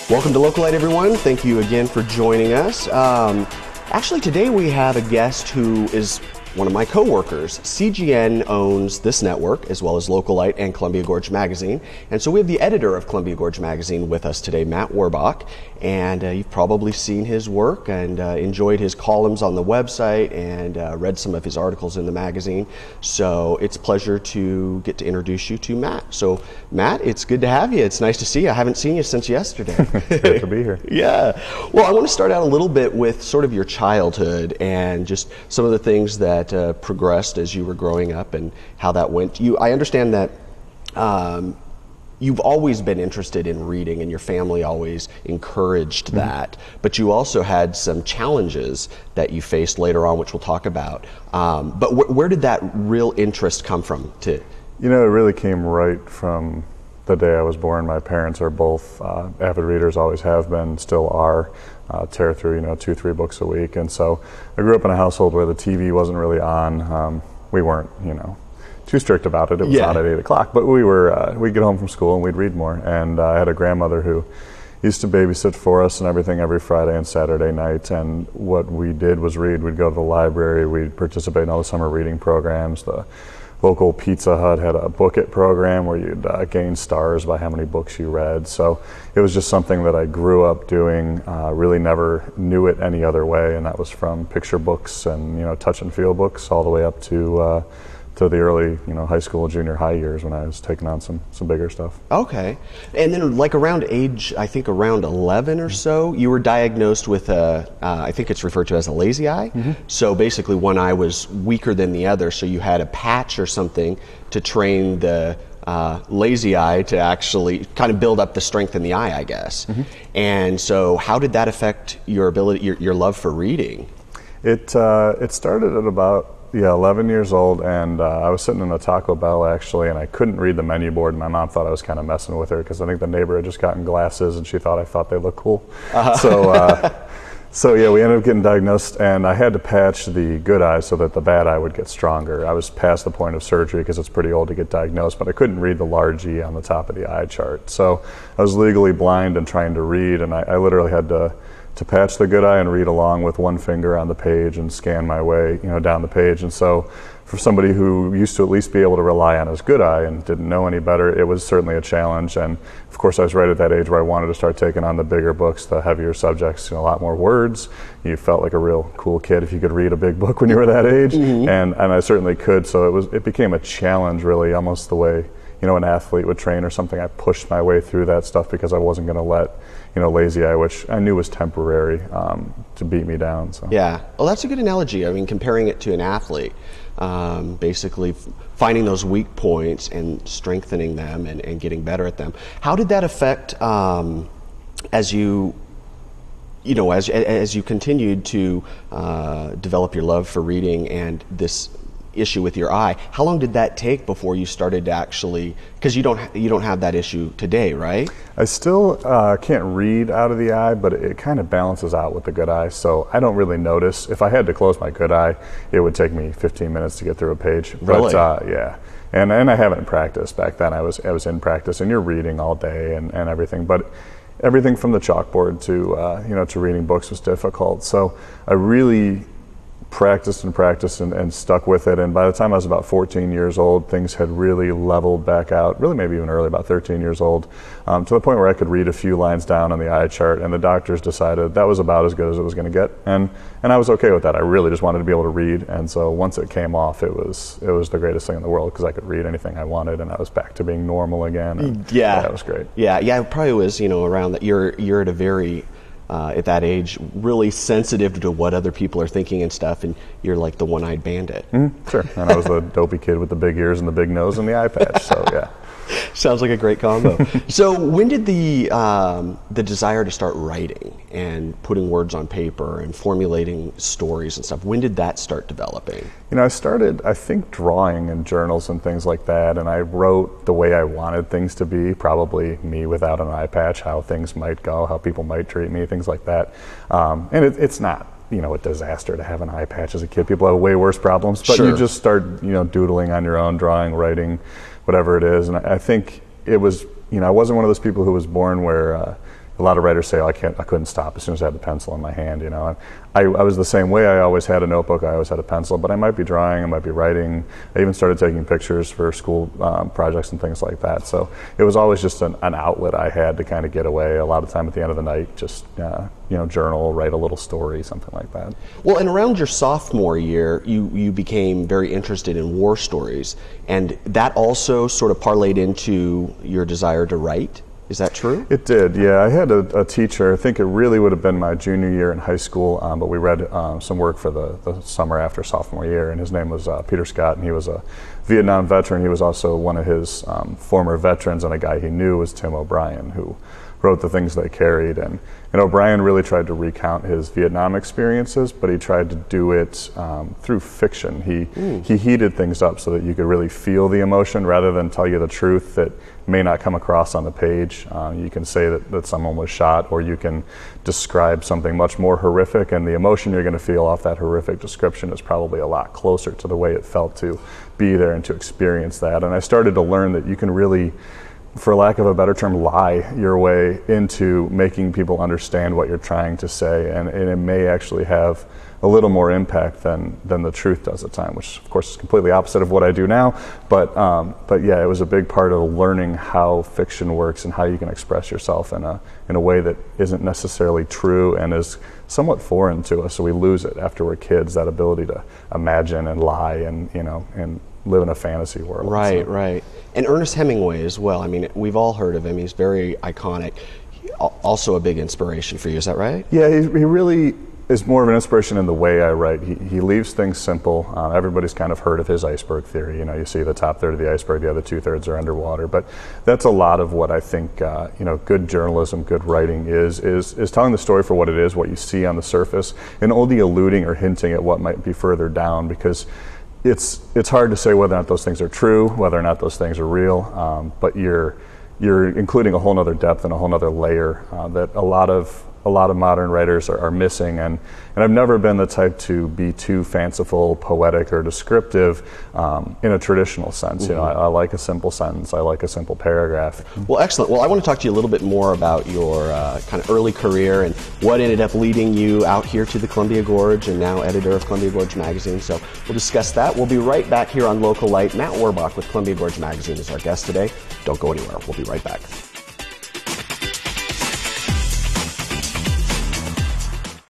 Welcome to Localite, everyone. Thank you again for joining us. Actually, today we have a guest who is one of my co-workers. CGN owns this network, as well as Localite and Columbia Gorge Magazine. And so we have the editor of Columbia Gorge Magazine with us today, Matt Werbach. And you've probably seen his work and enjoyed his columns on the website and read some of his articles in the magazine. So it's a pleasure to get to introduce you to Matt. So Matt, it's good to have you. It's nice to see you. I haven't seen you since yesterday. It's great to be here. Yeah. Well, I want to start out a little bit with sort of your childhood and just some of the things that progressed as you were growing up and how that went. I understand that you've always been interested in reading and your family always encouraged that, but you also had some challenges that you faced later on, which we'll talk about. But where did that real interest come from? You know, it really came right from the day I was born. My parents are both avid readers, always have been, still are. Tear through 2-3 books a week, and so I grew up in a household where the TV wasn't really on. We weren't too strict about it. It was on at 8 o'clock, but we'd get home from school and we'd read more. And I had a grandmother who used to babysit for us and everything every Friday and Saturday night, and what we did was read. We'd go to the library, we'd participate in all the summer reading programs. The local Pizza Hut had a book it program where you'd gain stars by how many books you read. So it was just something that I grew up doing, really never knew it any other way, and that was from picture books and touch and feel books all the way up to the early high school, junior high years when I was taking on some bigger stuff. Okay. And then like around 11 or so, you were diagnosed with I think it's referred to as a lazy eye. So basically one eye was weaker than the other, so you had a patch or something to train the lazy eye to actually kind of build up the strength in the eye, I guess. And so how did that affect your ability, your love for reading? It started at about 11 years old, and I was sitting in a Taco Bell actually, and I couldn't read the menu board, and my mom thought I was kind of messing with her because I think the neighbor had just gotten glasses and she thought I thought they looked cool. So yeah, we ended up getting diagnosed, and I had to patch the good eye so that the bad eye would get stronger. I was past the point of surgery because it's pretty old to get diagnosed, but I couldn't read the large E on the top of the eye chart. So I was legally blind and trying to read, and I literally had to patch the good eye and read along with one finger on the page and scan my way down the page. And so for somebody who used to at least be able to rely on his good eye and didn't know any better, it was certainly a challenge. And of course I was right at that age where I wanted to start taking on the bigger books, the heavier subjects, a lot more words. You felt like a real cool kid if you could read a big book when you were that age. And I certainly could, so it became a challenge, really, almost the way an athlete would train or something. I pushed my way through that stuff because I wasn't going to let lazy eye, which I knew was temporary, to beat me down. So yeah, well, that's a good analogy. I mean, comparing it to an athlete, basically finding those weak points and strengthening them and getting better at them. How did that affect as you continued to develop your love for reading and this issue with your eye? How long did that take before you started to actually, because you don't have that issue today, right? I still can't read out of the eye, but it kind of balances out with the good eye, so I don't really notice. If I had to close my good eye, it would take me 15 minutes to get through a page. Really? But yeah, and I haven't practiced. Back then I was in practice, and you're reading all day and everything, but everything from the chalkboard to reading books was difficult. So I really practiced and stuck with it, and by the time I was about 14 years old, things had really leveled back out, really maybe even early, about 13 years old, to the point where I could read a few lines down on the eye chart, and the doctors decided that was about as good as it was going to get, and I was okay with that. I really just wanted to be able to read, and so once it came off, it was the greatest thing in the world because I could read anything I wanted, and I was back to being normal again. And yeah, that was great. Yeah, it probably was around that. You're at a very at that age, really sensitive to what other people are thinking and stuff, and you're like the one-eyed bandit. Sure, and I was the dopey kid with the big ears and the big nose and the eye patch, so yeah. Sounds like a great combo. So when did the desire to start writing and putting words on paper and formulating stories and stuff, when did that start developing? I started, I think, drawing in journals and things like that, and I wrote the way I wanted things to be, probably me without an eye patch, how things might go, how people might treat me, things like that. And it's not a disaster to have an eye patch as a kid. People have way worse problems, but Sure. You just start, doodling on your own, drawing, writing, whatever it is. And I think it was, I wasn't one of those people who was born where a lot of writers say, oh, I couldn't stop as soon as I had the pencil in my hand, you know. And I was the same way. I always had a notebook, I always had a pencil, but I might be drawing, I might be writing. I even started taking pictures for school projects and things like that. So it was always just an outlet I had to kind of get away. A lot of time at the end of the night, just you know, journal, write a little story, something like that. Well, and around your sophomore year, you became very interested in war stories, and that also sort of parlayed into your desire to write. Is that true? It did, yeah. I had a teacher, I think it really would have been my junior year in high school, but we read some work for the summer after sophomore year, and his name was Peter Scott, and he was a Vietnam veteran. He was also one of his former veterans, and a guy he knew was Tim O'Brien, who wrote The Things They Carried. And O'Brien really tried to recount his Vietnam experiences, but he tried to do it through fiction. He heated things up so that you could really feel the emotion rather than tell you the truth that may not come across on the page. You can say that someone was shot, or you can describe something much more horrific, and the emotion you're going to feel off that horrific description is probably a lot closer to the way it felt to be there and to experience that. And I started to learn that you can really, for lack of a better term, lie your way into making people understand what you're trying to say, and it may actually have a little more impact than the truth does at times, which of course is completely opposite of what I do now. But yeah, it was a big part of learning how fiction works and how you can express yourself in a way that isn't necessarily true and is somewhat foreign to us. So we lose it after we're kids, that ability to imagine and lie and and live in a fantasy world. Right, right. And Ernest Hemingway as well. I mean, we've all heard of him. He's very iconic. Also a big inspiration for you, is that right? Yeah, he really is more of an inspiration in the way I write. He leaves things simple. Everybody's kind of heard of his iceberg theory. You know, you see the top third of the iceberg, the other 2/3 are underwater. But that's a lot of what I think good journalism, good writing is telling the story for what it is, what you see on the surface, and only alluding or hinting at what might be further down, because it's hard to say whether or not those things are true, whether or not those things are real, but you're including a whole nother depth and a whole nother layer that a lot of modern writers are missing, and I've never been the type to be too fanciful, poetic, or descriptive in a traditional sense. Mm-hmm. You know, I like a simple sentence, I like a simple paragraph. Well, excellent. Well, I want to talk to you a little bit more about your kind of early career and what ended up leading you out here to the Columbia Gorge, and now editor of Columbia Gorge Magazine. So we'll discuss that. We'll be right back here on Localite. Matt Werbach with Columbia Gorge Magazine is our guest today. Don't go anywhere. We'll be right back.